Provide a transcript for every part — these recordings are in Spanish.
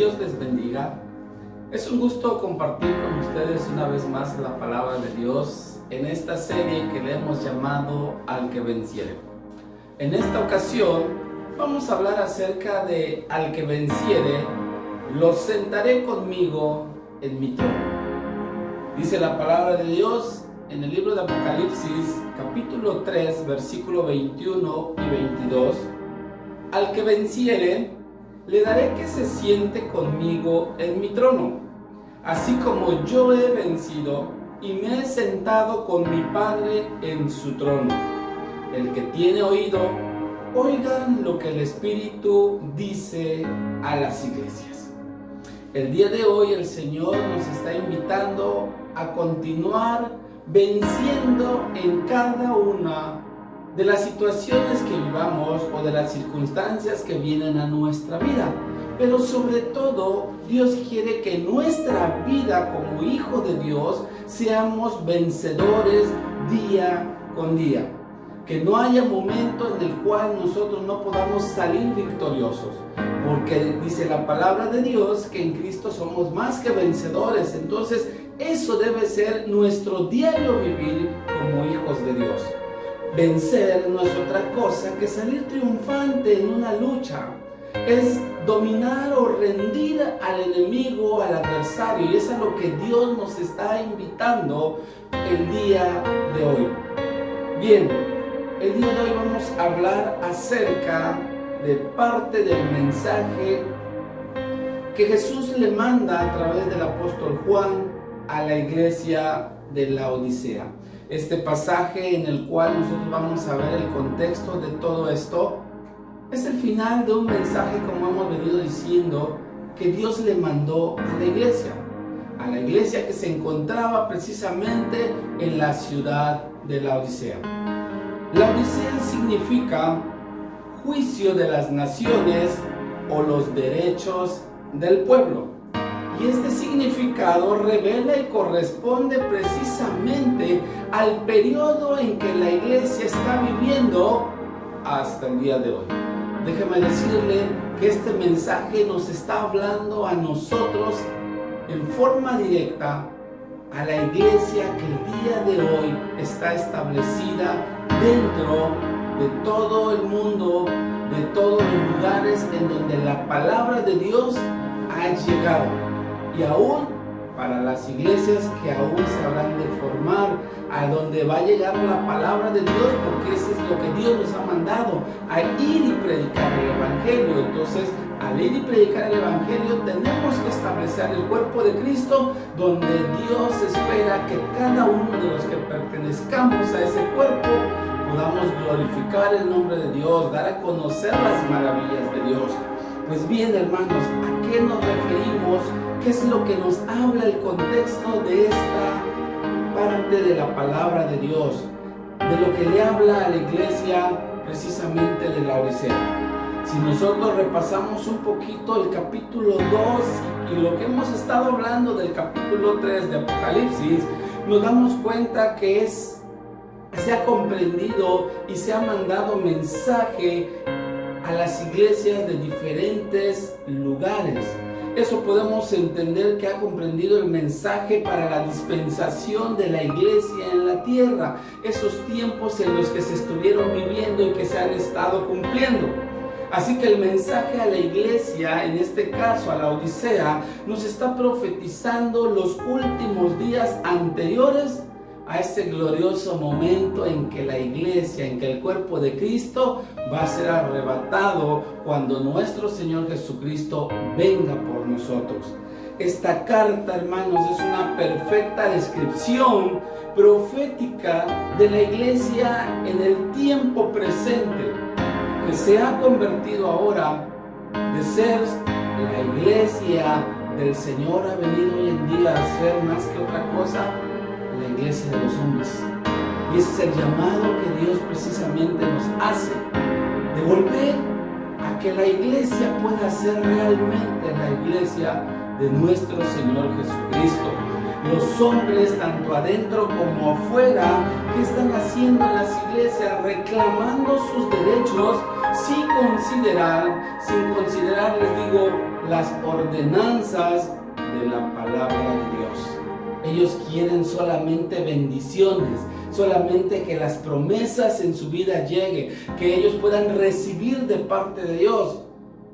Dios les bendiga. Es un gusto compartir con ustedes una vez más la palabra de Dios en esta serie que le hemos llamado Al que venciere. En esta ocasión vamos a hablar acerca de al que venciere, lo sentaré conmigo en mi trono. Dice la palabra de Dios en el libro de Apocalipsis, capítulo 3, versículo 21 y 22. Al que venciere, le daré que se siente conmigo en mi trono, así como yo he vencido y me he sentado con mi Padre en su trono. El que tiene oído, oigan lo que el Espíritu dice a las iglesias. El día de hoy el Señor nos está invitando a continuar venciendo en cada una de las situaciones que vivamos o de las circunstancias que vienen a nuestra vida. Pero sobre todo, Dios quiere que nuestra vida como hijo de Dios seamos vencedores día con día. Que no haya momento en el cual nosotros no podamos salir victoriosos. Porque dice la palabra de Dios que en Cristo somos más que vencedores. Entonces, eso debe ser nuestro diario vivir como hijos de Dios. Vencer no es otra cosa que salir triunfante en una lucha. Es dominar o rendir al enemigo, al adversario. Y es a lo que Dios nos está invitando el día de hoy. Bien, el día de hoy vamos a hablar acerca de parte del mensaje que Jesús le manda a través del apóstol Juan a la iglesia de Laodicea. Este pasaje en el cual nosotros vamos a ver el contexto de todo esto es el final de un mensaje, como hemos venido diciendo, que Dios le mandó a la iglesia que se encontraba precisamente en la ciudad de Laodicea. Laodicea significa juicio de las naciones o los derechos del pueblo. Y este significado revela y corresponde precisamente al periodo en que la iglesia está viviendo hasta el día de hoy. Déjeme decirle que este mensaje nos está hablando a nosotros en forma directa, a la iglesia que el día de hoy está establecida dentro de todo el mundo, de todos los lugares en donde la palabra de Dios ha llegado. Y aún para las iglesias que aún se habrán de formar, a donde va a llegar la palabra de Dios, porque eso es lo que Dios nos ha mandado, a ir y predicar el Evangelio. Entonces, al ir y predicar el Evangelio, tenemos que establecer el cuerpo de Cristo, donde Dios espera que cada uno de los que pertenezcamos a ese cuerpo podamos glorificar el nombre de Dios, dar a conocer las maravillas de Dios. Pues bien, hermanos, ¿a qué nos referimos? ¿Qué es lo que nos habla el contexto de esta parte de la palabra de Dios? De lo que le habla a la iglesia precisamente de Laodicea. Si nosotros repasamos un poquito el capítulo 2 y lo que hemos estado hablando del capítulo 3 de Apocalipsis, nos damos cuenta que se ha comprendido y se ha mandado mensaje a las iglesias de diferentes lugares. Eso podemos entender que ha comprendido el mensaje para la dispensación de la iglesia en la tierra, esos tiempos en los que se estuvieron viviendo y que se han estado cumpliendo. Así que el mensaje a la iglesia, en este caso a la Odisea, nos está profetizando los últimos días anteriores a ese glorioso momento en que la iglesia, en que el cuerpo de Cristo va a ser arrebatado cuando nuestro Señor Jesucristo venga por nosotros. Esta carta, hermanos, es una perfecta descripción profética de la iglesia en el tiempo presente, que se ha convertido ahora de ser la iglesia del Señor, ha venido hoy en día a ser más que otra cosa la iglesia de los hombres. Y ese es el llamado que Dios precisamente nos hace, de volver a que la iglesia pueda ser realmente la iglesia de nuestro Señor Jesucristo. Los hombres, tanto adentro como afuera, ¿qué están haciendo en las iglesias? Reclamando sus derechos, sin considerar, les digo, las ordenanzas de la palabra de Dios. Ellos quieren solamente bendiciones, solamente que las promesas en su vida lleguen, que ellos puedan recibir de parte de Dios,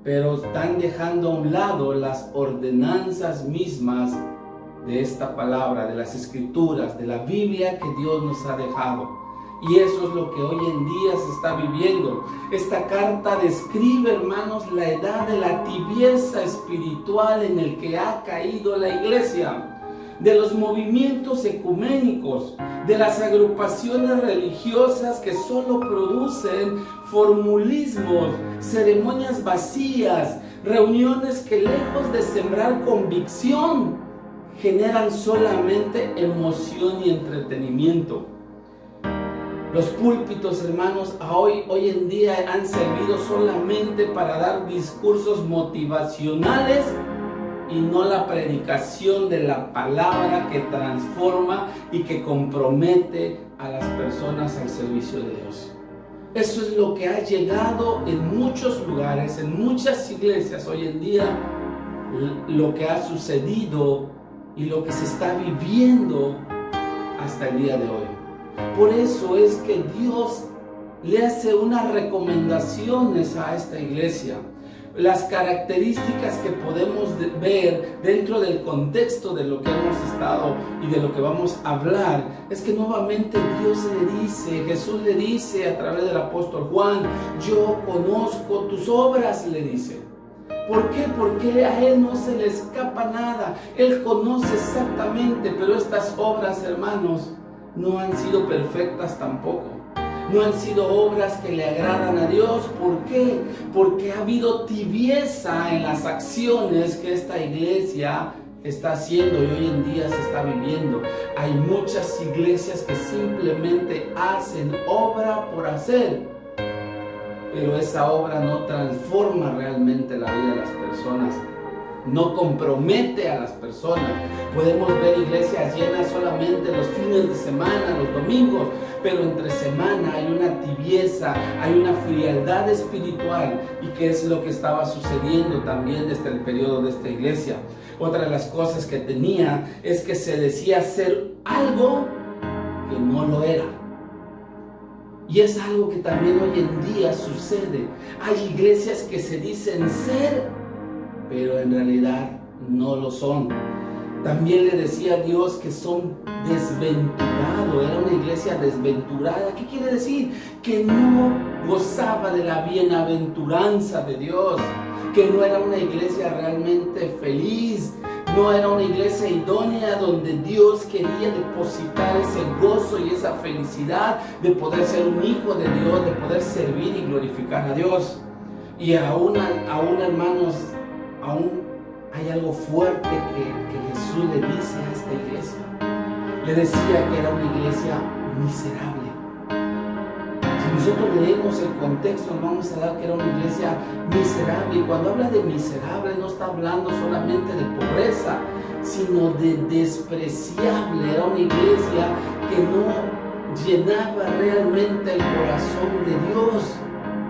pero están dejando a un lado las ordenanzas mismas de esta palabra, de las escrituras, de la Biblia que Dios nos ha dejado. Y eso es lo que hoy en día se está viviendo. Esta carta describe, hermanos, la edad de la tibieza espiritual en el que ha caído la iglesia, de los movimientos ecuménicos, de las agrupaciones religiosas que solo producen formulismos, ceremonias vacías, reuniones que lejos de sembrar convicción, generan solamente emoción y entretenimiento. Los púlpitos, hermanos, hoy en día han servido solamente para dar discursos motivacionales y no la predicación de la palabra que transforma y que compromete a las personas al servicio de Dios. Eso es lo que ha llegado en muchos lugares, en muchas iglesias hoy en día, lo que ha sucedido y lo que se está viviendo hasta el día de hoy. Por eso es que Dios le hace unas recomendaciones a esta iglesia. Las características que podemos ver dentro del contexto de lo que hemos estado y de lo que vamos a hablar, es que nuevamente Dios le dice, Jesús le dice a través del apóstol Juan, yo conozco tus obras, le dice. ¿Por qué? Porque a Él no se le escapa nada. Él conoce exactamente, pero estas obras, hermanos, no han sido perfectas tampoco. No han sido obras que le agradan a Dios. ¿Por qué? Porque ha habido tibieza en las acciones que esta iglesia está haciendo y hoy en día se está viviendo. Hay muchas iglesias que simplemente hacen obra por hacer, pero esa obra no transforma realmente la vida de las personas, no compromete a las personas. Podemos ver iglesias llenas solamente los fines de semana, los domingos, pero entre semana hay una tibieza, hay una frialdad espiritual. ¿Y qué es lo que estaba sucediendo también desde el periodo de esta iglesia? Otra de las cosas que tenía es que se decía ser algo que no lo era. Y es algo que también hoy en día sucede. Hay iglesias que se dicen ser, pero en realidad no lo son. También le decía a Dios que son desventurados. Era una iglesia desventurada. ¿Qué quiere decir? Que no gozaba de la bienaventuranza de Dios, que no era una iglesia realmente feliz, no era una iglesia idónea donde Dios quería depositar ese gozo y esa felicidad de poder ser un hijo de Dios, de poder servir y glorificar a Dios. Y aún hermanos, aún hay algo fuerte que Jesús le dice a esta iglesia. Le decía que era una iglesia miserable. Si nosotros leemos el contexto, nos vamos a dar que era una iglesia miserable. Y cuando habla de miserable, no está hablando solamente de pobreza, sino de despreciable. Era una iglesia que no llenaba realmente el corazón de Dios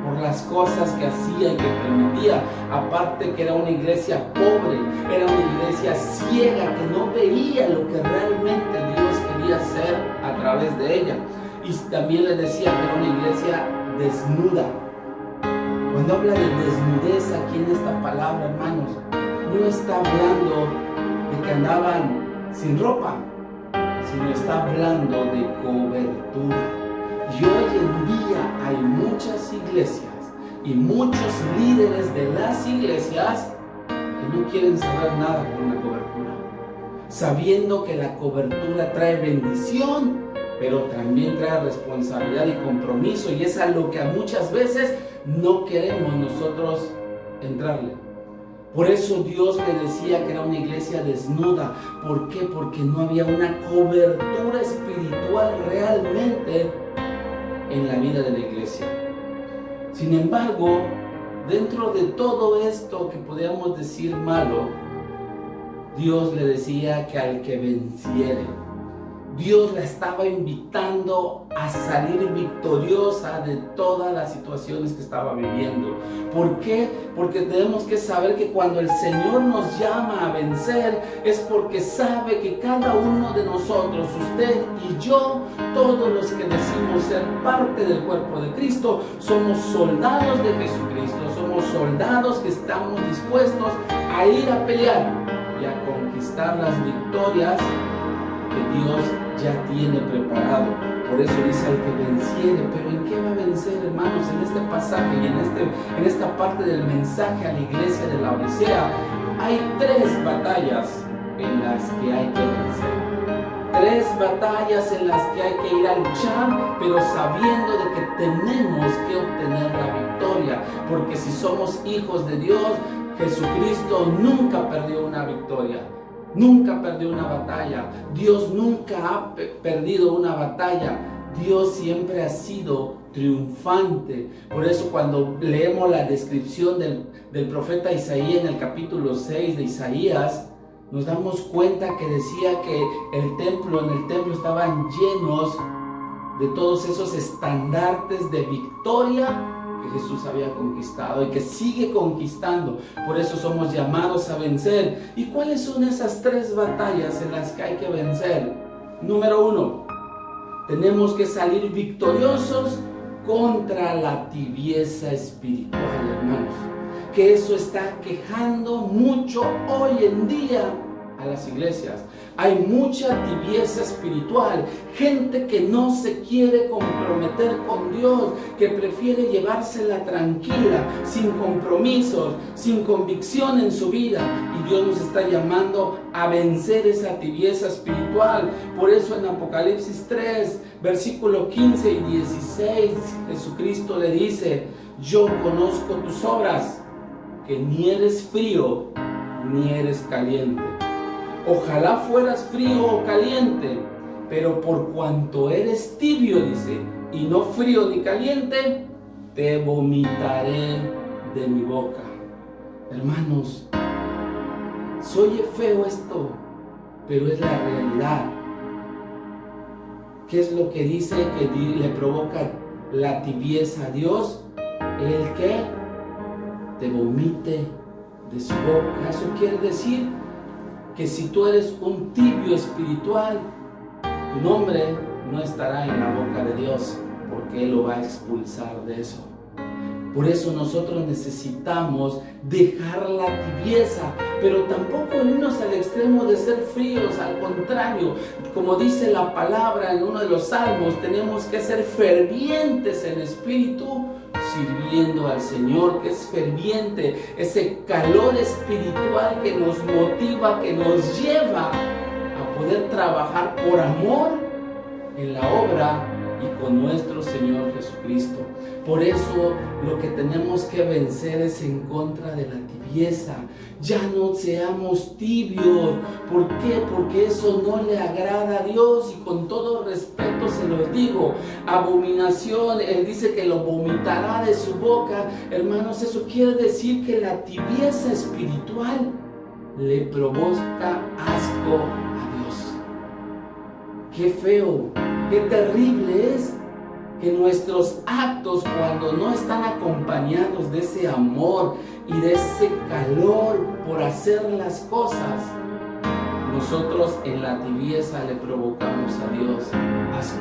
por las cosas que hacía y que permitía. Aparte que era una iglesia pobre, era una iglesia ciega que no veía lo que realmente Dios quería hacer a través de ella. Y también le decía que era una iglesia desnuda. Cuando habla de desnudez aquí en esta palabra, hermanos, no está hablando de que andaban sin ropa, sino está hablando de cobertura. Y hoy en día hay muchas iglesias y muchos líderes de las iglesias que no quieren saber nada con la cobertura, sabiendo que la cobertura trae bendición, pero también trae responsabilidad y compromiso, y es a lo que muchas veces no queremos nosotros entrarle. Por eso Dios le decía que era una iglesia desnuda. ¿Por qué? Porque no había una cobertura espiritual realmente en la vida de la iglesia. Sin embargo, dentro de todo esto que podríamos decir malo, Dios le decía que al que venciere, Dios la estaba invitando a salir victoriosa de todas las situaciones que estaba viviendo. ¿Por qué? Porque tenemos que saber que cuando el Señor nos llama a vencer es porque sabe que cada uno de nosotros, usted y yo, todos los que decimos ser parte del cuerpo de Cristo, somos soldados de Jesucristo, somos soldados que estamos dispuestos a ir a pelear y a conquistar las victorias que Dios ya tiene preparado. Por eso dice al que venciere. Pero ¿en qué va a vencer, hermanos? En este pasaje y en esta parte del mensaje a la iglesia de Laodicea hay 3 batallas en las que hay que vencer. 3 batallas en las que hay que ir a luchar, pero sabiendo de que tenemos que obtener la victoria, porque si somos hijos de Dios, Jesucristo nunca perdió una victoria. Nunca perdió una batalla. Dios nunca ha perdido una batalla. Dios siempre ha sido triunfante. Por eso cuando leemos la descripción del profeta Isaías en el capítulo 6 de Isaías, nos damos cuenta que decía que en el templo estaban llenos de todos esos estandartes de victoria que Jesús había conquistado y que sigue conquistando. Por eso somos llamados a vencer. ¿Y cuáles son esas 3 batallas en las que hay que vencer? Número 1, tenemos que salir victoriosos contra la tibieza espiritual, hermanos. Que eso está quejando mucho hoy en día a las iglesias. Hay mucha tibieza espiritual, gente que no se quiere comprometer con Dios, que prefiere llevársela tranquila, sin compromisos, sin convicción en su vida. Y Dios nos está llamando a vencer esa tibieza espiritual. Por eso en Apocalipsis 3, versículo 15 y 16, Jesucristo le dice: yo conozco tus obras, que ni eres frío ni eres caliente. Ojalá fueras frío o caliente, pero por cuanto eres tibio, dice, y no frío ni caliente, te vomitaré de mi boca. Hermanos, se oye feo esto, pero es la realidad. ¿Qué es lo que dice que le provoca la tibieza a Dios? El que te vomite de su boca. Eso quiere decir que si tú eres un tibio espiritual, tu nombre no estará en la boca de Dios, porque Él lo va a expulsar de eso. Por eso nosotros necesitamos dejar la tibieza, pero tampoco irnos al extremo de ser fríos. Al contrario, como dice la palabra en uno de los salmos, tenemos que ser fervientes en espíritu, sirviendo al Señor, que es ferviente, ese calor espiritual que nos motiva, que nos lleva a poder trabajar por amor en la obra y con nuestro Señor Jesucristo. Por eso lo que tenemos que vencer es en contra de la tibieza. Ya no seamos tibios. ¿Por qué? Porque eso no le agrada a Dios, y con todo respeto se los digo, abominación, Él dice que lo vomitará de su boca. Hermanos, eso quiere decir que la tibieza espiritual le provoca asco a Dios. Qué feo, qué terrible es que nuestros actos, cuando no están acompañados de ese amor y de ese calor por hacer las cosas, nosotros en la tibieza le provocamos a Dios asco.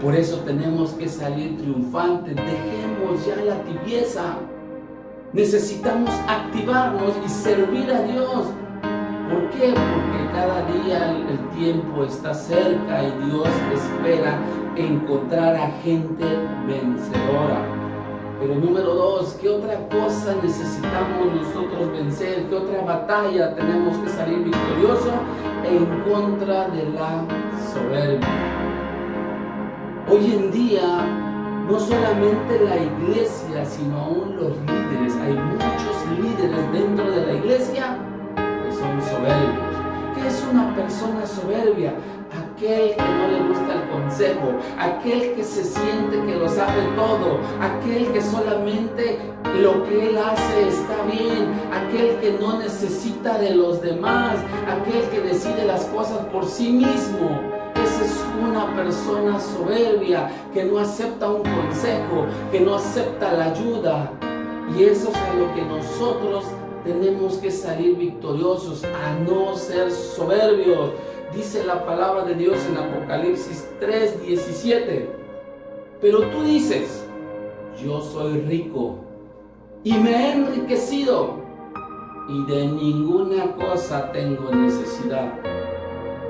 Por eso tenemos que salir triunfantes. Dejemos ya la tibieza. Necesitamos activarnos y servir a Dios. ¿Por qué? Porque cada día el tiempo está cerca y Dios espera encontrar a gente vencedora. Pero número 2, ¿qué otra cosa necesitamos nosotros vencer? ¿Qué otra batalla tenemos que salir victoriosos? En contra de la soberbia. Hoy en día, no solamente la iglesia, sino aún los líderes. Hay muchos líderes dentro de la iglesia que son soberbios. ¿Qué es una persona soberbia? Aquel que no le gusta el consejo, aquel que se siente que lo sabe todo, aquel que solamente lo que él hace está bien, aquel que no necesita de los demás, aquel que decide las cosas por sí mismo. esa es una persona soberbia que no acepta un consejo, que no acepta la ayuda. Y eso es a lo que nosotros tenemos que salir victoriosos, a no ser soberbios. Dice la palabra de Dios en Apocalipsis 3:17. Pero tú dices: yo soy rico y me he enriquecido y de ninguna cosa tengo necesidad.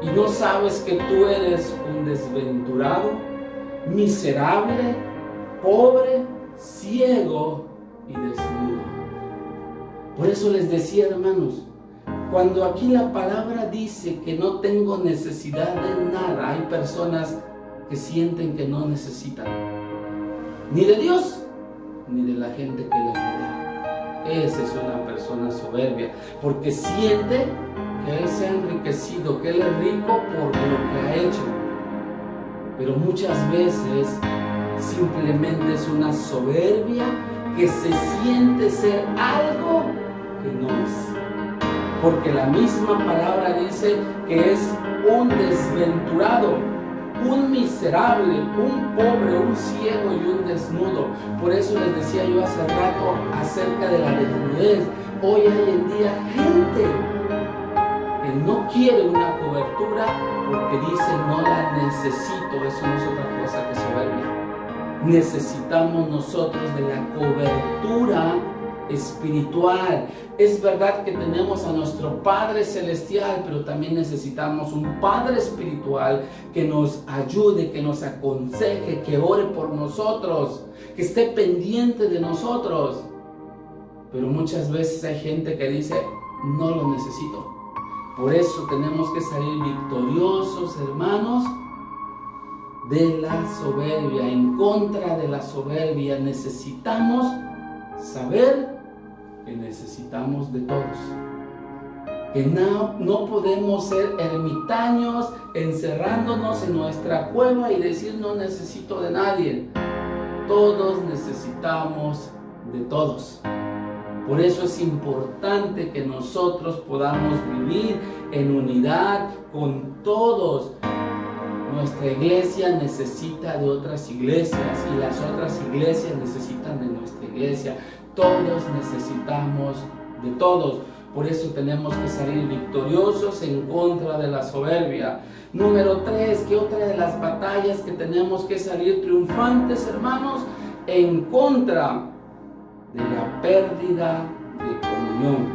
Y no sabes que tú eres un desventurado, miserable, pobre, ciego y desnudo. Por eso les decía, hermanos, cuando aquí la palabra dice que no tengo necesidad de nada, hay personas que sienten que no necesitan ni de Dios ni de la gente que le rodea. Esa es una persona soberbia, porque siente que él se ha enriquecido, que él es rico por lo que ha hecho. Pero muchas veces simplemente es una soberbia que se siente ser algo que no es. Porque la misma palabra dice que es un desventurado, un miserable, un pobre, un ciego y un desnudo. Por eso les decía yo hace rato acerca de la desnudez. Hoy hay en día gente que no quiere una cobertura porque dice no la necesito. Eso no es otra cosa que soberbia. Necesitamos nosotros de la cobertura espiritual. Es verdad que tenemos a nuestro Padre Celestial, pero también necesitamos un Padre espiritual que nos ayude, que nos aconseje, que ore por nosotros, que esté pendiente de nosotros. Pero muchas veces hay gente que dice no lo necesito. Por eso tenemos que salir victoriosos, hermanos, de la soberbia, en contra de la soberbia. Necesitamos saber que necesitamos de todos, que no podemos ser ermitaños, encerrándonos en nuestra cueva y decir no necesito de nadie. Todos necesitamos de todos. Por eso es importante que nosotros podamos vivir en unidad con todos. Nuestra iglesia necesita de otras iglesias y las otras iglesias necesitan de nuestra iglesia. Todos necesitamos de todos. Por eso tenemos que salir victoriosos en contra de la soberbia. Número 3, que otra de las batallas que tenemos que salir triunfantes, hermanos, en contra de la pérdida de comunión.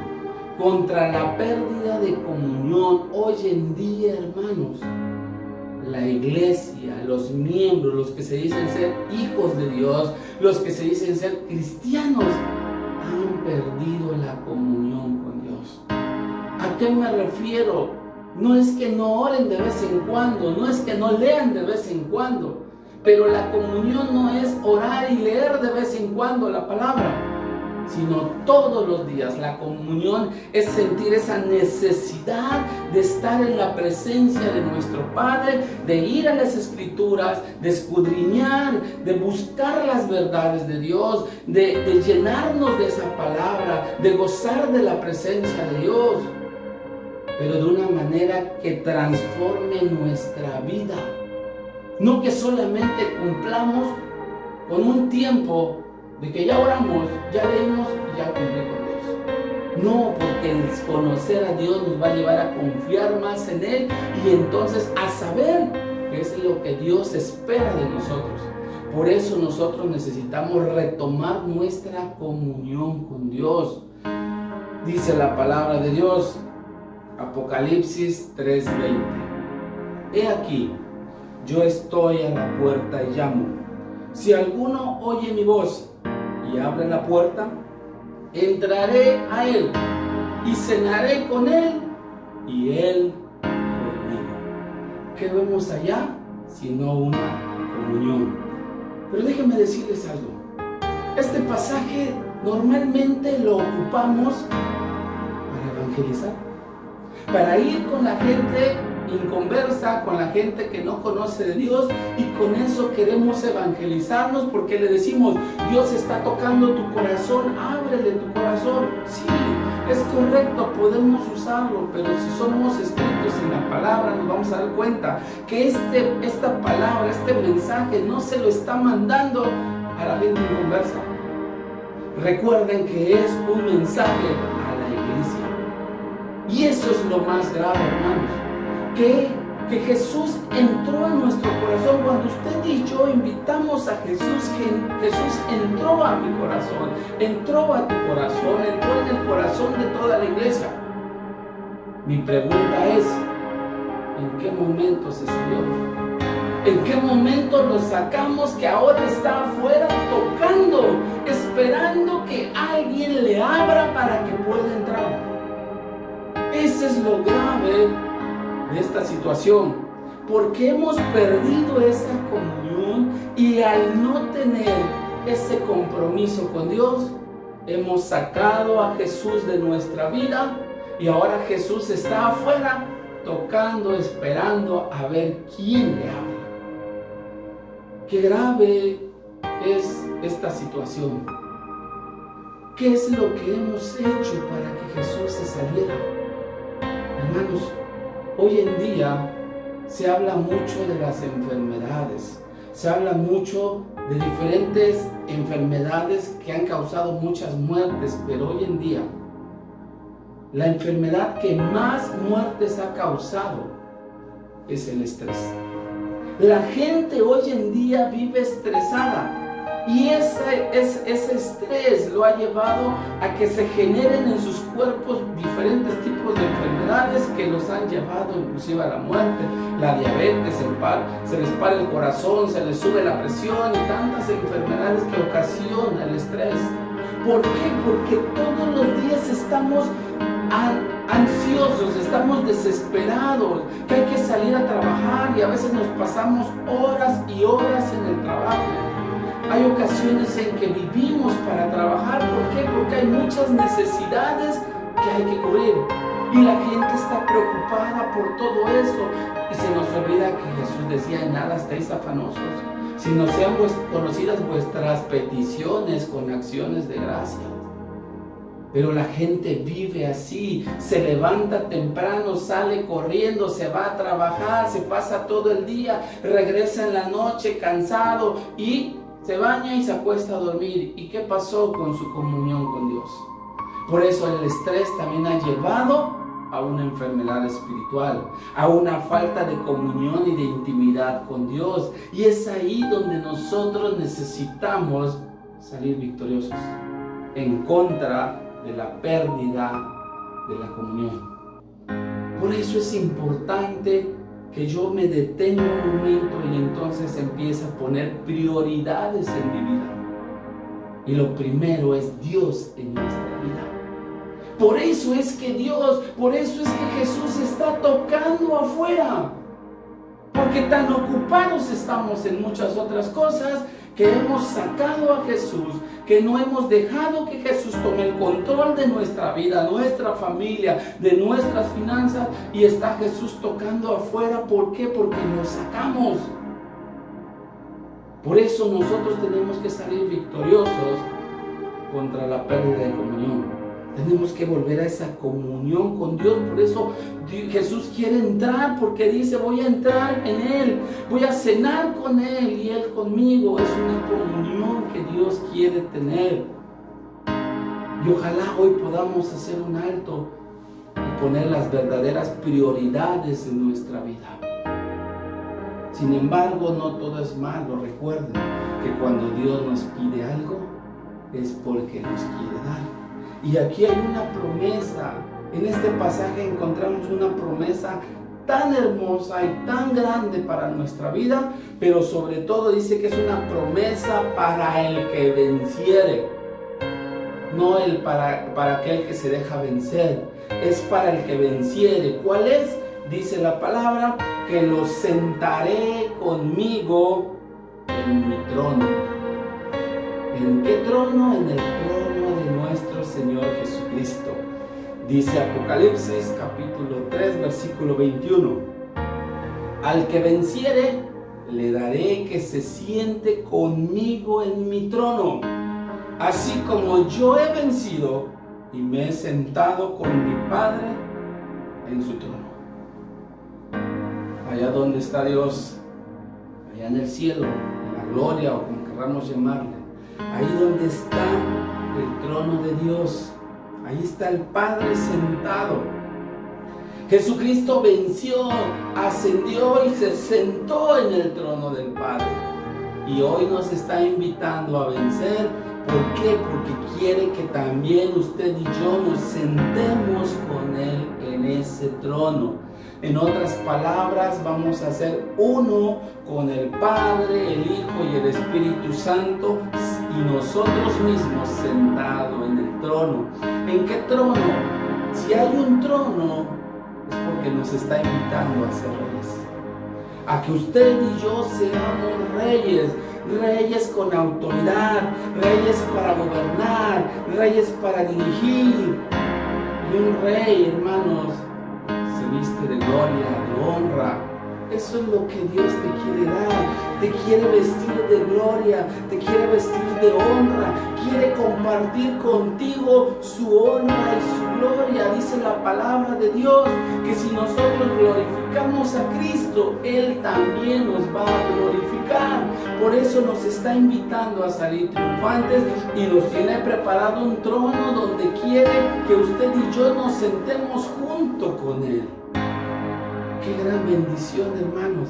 Contra la pérdida de comunión. Hoy en día, hermanos, la iglesia, los miembros, los que se dicen ser hijos de Dios, los que se dicen ser cristianos, han perdido la comunión con Dios. ¿A qué me refiero? No es que no oren de vez en cuando, no es que no lean de vez en cuando, pero la comunión no es orar y leer de vez en cuando la palabra, sino todos los días. La comunión es sentir esa necesidad de estar en la presencia de nuestro Padre, de ir a las Escrituras, de escudriñar, de buscar las verdades de Dios, de llenarnos de esa palabra, de gozar de la presencia de Dios, pero de una manera que transforme nuestra vida. No que solamente cumplamos con un tiempo de que ya oramos, ya leímos y ya cumplí con Dios. No, porque el conocer a Dios nos va a llevar a confiar más en Él y entonces a saber que es lo que Dios espera de nosotros. Por eso nosotros necesitamos retomar nuestra comunión con Dios. Dice la palabra de Dios, Apocalipsis 3:20. He aquí, yo estoy a la puerta y llamo. Si alguno oye mi voz y abre la puerta, entraré a él y cenaré con él y él conmigo. ¿Qué vemos allá? Sino una comunión. Pero déjenme decirles algo. Este pasaje normalmente lo ocupamos para evangelizar, para ir con la gente inconversa, con la gente que no conoce de Dios, y con eso queremos evangelizarnos porque le decimos, Dios está tocando tu corazón, ábrele tu corazón. Sí, Es correcto, podemos usarlo, pero si somos estrictos en la palabra, nos vamos a dar cuenta que esta palabra, este mensaje, no se lo está mandando a la gente inconversa. Recuerden que es un mensaje a la iglesia. Y eso es lo más grave, hermanos. Que Jesús entró a nuestro corazón. Cuando usted y yo invitamos a Jesús, Jesús entró a mi corazón, entró a tu corazón, entró en el corazón de toda la iglesia. Mi pregunta es, ¿en qué momento se salió? ¿En qué momento lo sacamos que ahora está afuera tocando, esperando que alguien le abra para que pueda entrar? Ese es lo grave de esta situación, porque hemos perdido esa comunión y al no tener ese compromiso con Dios, hemos sacado a Jesús de nuestra vida y ahora Jesús está afuera tocando, esperando a ver quién le habla. Qué grave es esta situación. ¿Qué es lo que hemos hecho para que Jesús se saliera? Hermanos, hoy en día se habla mucho de las enfermedades, se habla mucho de diferentes enfermedades que han causado muchas muertes, pero hoy en día la enfermedad que más muertes ha causado es el estrés. La gente hoy en día vive estresada. Y ese estrés lo ha llevado a que se generen en sus cuerpos diferentes tipos de enfermedades que los han llevado inclusive a la muerte. La diabetes, se les para el corazón, se les sube la presión y tantas enfermedades que ocasiona el estrés. ¿Por qué? Porque todos los días estamos ansiosos, estamos desesperados, que hay que salir a trabajar y a veces nos pasamos horas y horas en el trabajo. Hay ocasiones en que vivimos para trabajar. ¿Por qué? Porque hay muchas necesidades que hay que cubrir. Y la gente está preocupada por todo eso. Y se nos olvida que Jesús decía, en nada estéis afanosos, sino sean conocidas vuestras peticiones con acciones de gracia. Pero la gente vive así, se levanta temprano, sale corriendo, se va a trabajar, se pasa todo el día, regresa en la noche cansado y se baña y se acuesta a dormir. ¿Y qué pasó con su comunión con Dios? Por eso el estrés también ha llevado a una enfermedad espiritual, a una falta de comunión y de intimidad con Dios. Y es ahí donde nosotros necesitamos salir victoriosos en contra de la pérdida de la comunión. Por eso es importante que yo me detenga un momento y entonces empiece a poner prioridades en mi vida. Y lo primero es Dios en nuestra vida. Por eso es que Jesús está tocando afuera. Porque tan ocupados estamos en muchas otras cosas que hemos sacado a Jesús, que no hemos dejado que Jesús tome el control de nuestra vida, nuestra familia, de nuestras finanzas, y está Jesús tocando afuera. ¿Por qué? Porque lo sacamos. Por eso nosotros tenemos que salir victoriosos contra la pérdida de comunión. Tenemos que volver a esa comunión con Dios. Por eso Jesús quiere entrar, porque dice, voy a entrar en Él, voy a cenar con Él y Él conmigo. Es una comunión que Dios quiere tener. Y ojalá hoy podamos hacer un alto y poner las verdaderas prioridades en nuestra vida. Sin embargo, no todo es malo. Recuerden que cuando Dios nos pide algo, es porque nos quiere dar. Y aquí hay una promesa. En este pasaje encontramos una promesa tan hermosa y tan grande para nuestra vida, pero sobre todo dice que es una promesa para el que venciere, no para aquel que se deja vencer, es para el que venciere. ¿Cuál es? Dice la palabra, que lo sentaré conmigo en mi trono. ¿En qué trono? En el trono de nuestro Señor Jesucristo. Dice Apocalipsis capítulo 3 versículo 21. Al que venciere, le daré que se siente conmigo en mi trono, así como yo he vencido y me he sentado con mi Padre en su trono. Allá donde está Dios, allá en el cielo, en la gloria o como queramos llamarle, ahí donde está el trono de Dios, ahí está el Padre sentado. Jesucristo venció, ascendió y se sentó en el trono del Padre. Y hoy nos está invitando a vencer. ¿Por qué? Porque quiere que también usted y yo nos sentemos con Él en ese trono. En otras palabras, vamos a ser uno con el Padre, el Hijo y el Espíritu Santo, y nosotros mismos sentados en el trono. ¿En qué trono? Si hay un trono, es porque nos está invitando a ser reyes. A que usted y yo seamos reyes. Reyes con autoridad, reyes para gobernar, reyes para dirigir. Y un rey, hermanos, se viste de gloria, de honra. Eso es lo que Dios te quiere dar. Te quiere vestir de gloria, te quiere vestir de honra. Quiere compartir contigo su honra y su gloria. Dice la palabra de Dios que si nosotros glorificamos a Cristo, Él también nos va a glorificar. Por eso nos está invitando a salir triunfantes y nos tiene preparado un trono donde quiere que usted y yo nos sentemos junto con Él. ¡Qué gran bendición, hermanos!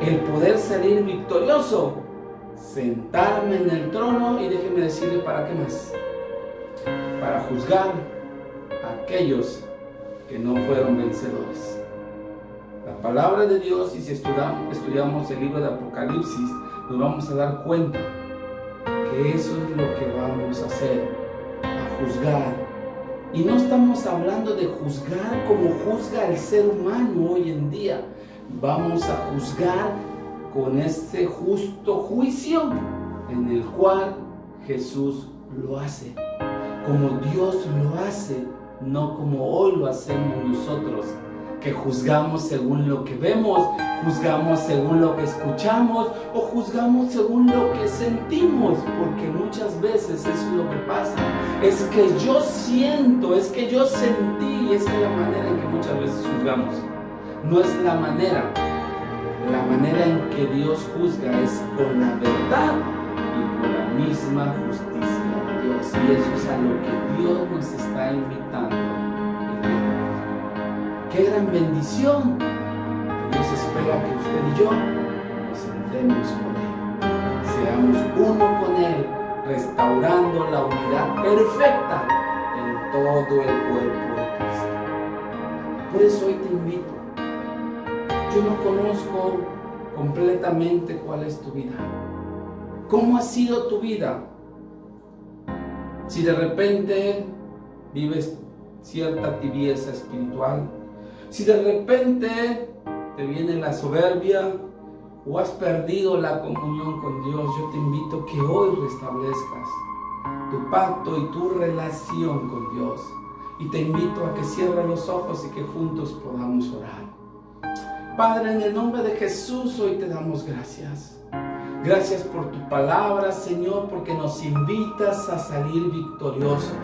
El poder salir victorioso, sentarme en el trono y déjeme decirle para qué más. Para juzgar a aquellos que no fueron vencedores. La palabra de Dios, y si estudiamos el libro de Apocalipsis, nos vamos a dar cuenta que eso es lo que vamos a hacer, a juzgar. Y no estamos hablando de juzgar como juzga el ser humano hoy en día. Vamos a juzgar con este justo juicio en el cual Jesús lo hace. Como Dios lo hace, no como hoy lo hacemos nosotros, que juzgamos según lo que vemos, juzgamos según lo que escuchamos o juzgamos según lo que sentimos, porque muchas veces eso es lo que pasa. Es que yo siento, es que yo sentí, y esa es la manera en que muchas veces juzgamos. No es la manera en que Dios juzga es con la verdad y con la misma justicia de Dios. Y eso es a lo que Dios nos está invitando. ¡Qué gran bendición! Dios espera que usted y yo nos sentemos con Él. Seamos uno con Él, restaurando la unidad perfecta en todo el cuerpo de Cristo. Por eso hoy te invito. Yo no conozco completamente cuál es tu vida. ¿Cómo ha sido tu vida? Si de repente vives cierta tibieza espiritual, si de repente te viene la soberbia o has perdido la comunión con Dios, yo te invito a que hoy restablezcas tu pacto y tu relación con Dios. Y te invito a que cierres los ojos y que juntos podamos orar. Padre, en el nombre de Jesús, hoy te damos gracias. Gracias por tu palabra, Señor, porque nos invitas a salir victoriosos.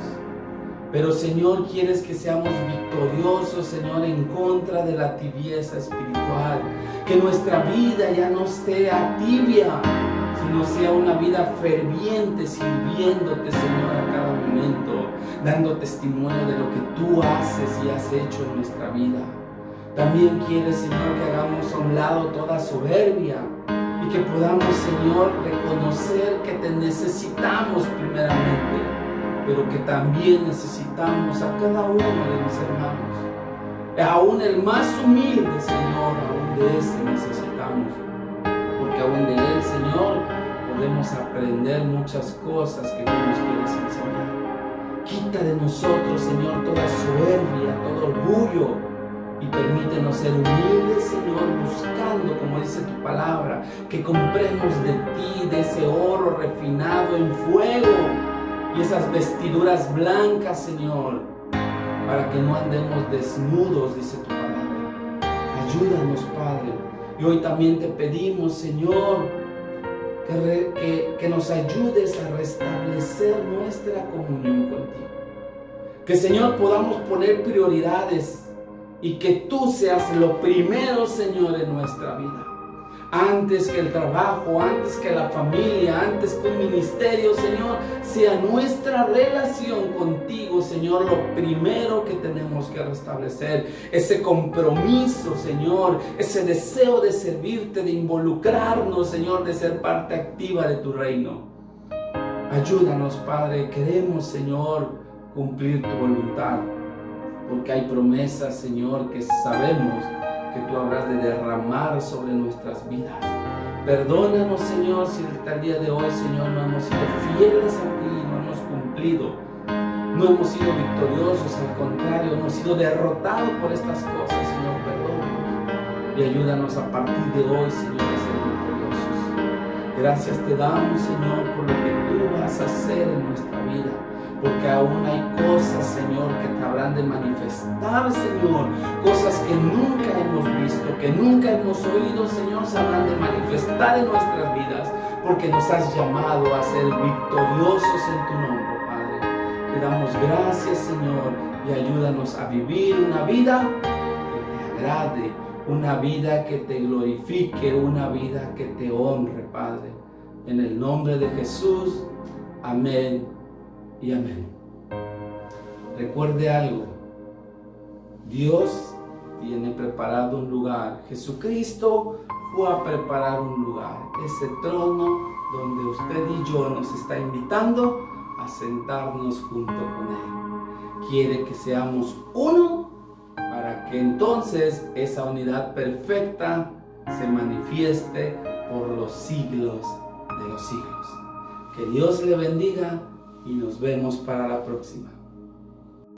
Pero, Señor, quieres que seamos victoriosos, Señor, en contra de la tibieza espiritual. Que nuestra vida ya no sea tibia, sino sea una vida ferviente, sirviéndote, Señor, a cada momento, dando testimonio de lo que tú haces y has hecho en nuestra vida. También quieres, Señor, que hagamos a un lado toda soberbia y que podamos, Señor, reconocer que te necesitamos primeramente, pero que también necesitamos a cada uno de mis hermanos. Aún el más humilde, Señor, aún de ese necesitamos, porque aún de él, Señor, podemos aprender muchas cosas que tú nos quieres enseñar. Quita de nosotros, Señor, toda soberbia, todo orgullo, y permítenos ser humildes, Señor, buscando, como dice tu palabra, que compremos de ti, de ese oro refinado en fuego, y esas vestiduras blancas, Señor, para que no andemos desnudos, dice tu palabra. Ayúdanos, Padre. Y hoy también te pedimos, Señor, que nos ayudes a restablecer nuestra comunión contigo. Que, Señor, podamos poner prioridades y que tú seas lo primero, Señor, en nuestra vida. Antes que el trabajo, antes que la familia, antes que un ministerio, Señor, sea nuestra relación contigo, Señor, lo primero que tenemos que restablecer. Ese compromiso, Señor, ese deseo de servirte, de involucrarnos, Señor, de ser parte activa de tu reino. Ayúdanos, Padre, queremos, Señor, cumplir tu voluntad, porque hay promesas, Señor, que sabemos que tú habrás de derramar sobre nuestras vidas. Perdónanos, Señor, si hasta el día de hoy, Señor, no hemos sido fieles a ti, no hemos cumplido, no hemos sido victoriosos, al contrario, hemos sido derrotados por estas cosas. Señor, perdónanos y ayúdanos a partir de hoy, Señor, a ser victoriosos. Gracias te damos, Señor, por lo que tú vas a hacer en nuestra vida, porque aún hay cosas, Señor, que te habrán de manifestar, Señor, cosas que nunca hemos visto, que nunca hemos oído, Señor, se habrán de manifestar en nuestras vidas, porque nos has llamado a ser victoriosos en tu nombre, Padre. Te damos gracias, Señor, y ayúdanos a vivir una vida que te agrade, una vida que te glorifique, una vida que te honre, Padre. En el nombre de Jesús, amén y amén. Recuerde algo: Dios tiene preparado un lugar. Jesucristo fue a preparar un lugar, ese trono donde usted y yo nos está invitando a sentarnos junto con Él. Quiere que seamos uno para que entonces esa unidad perfecta se manifieste por los siglos de los siglos. Que Dios le bendiga y nos vemos para la próxima.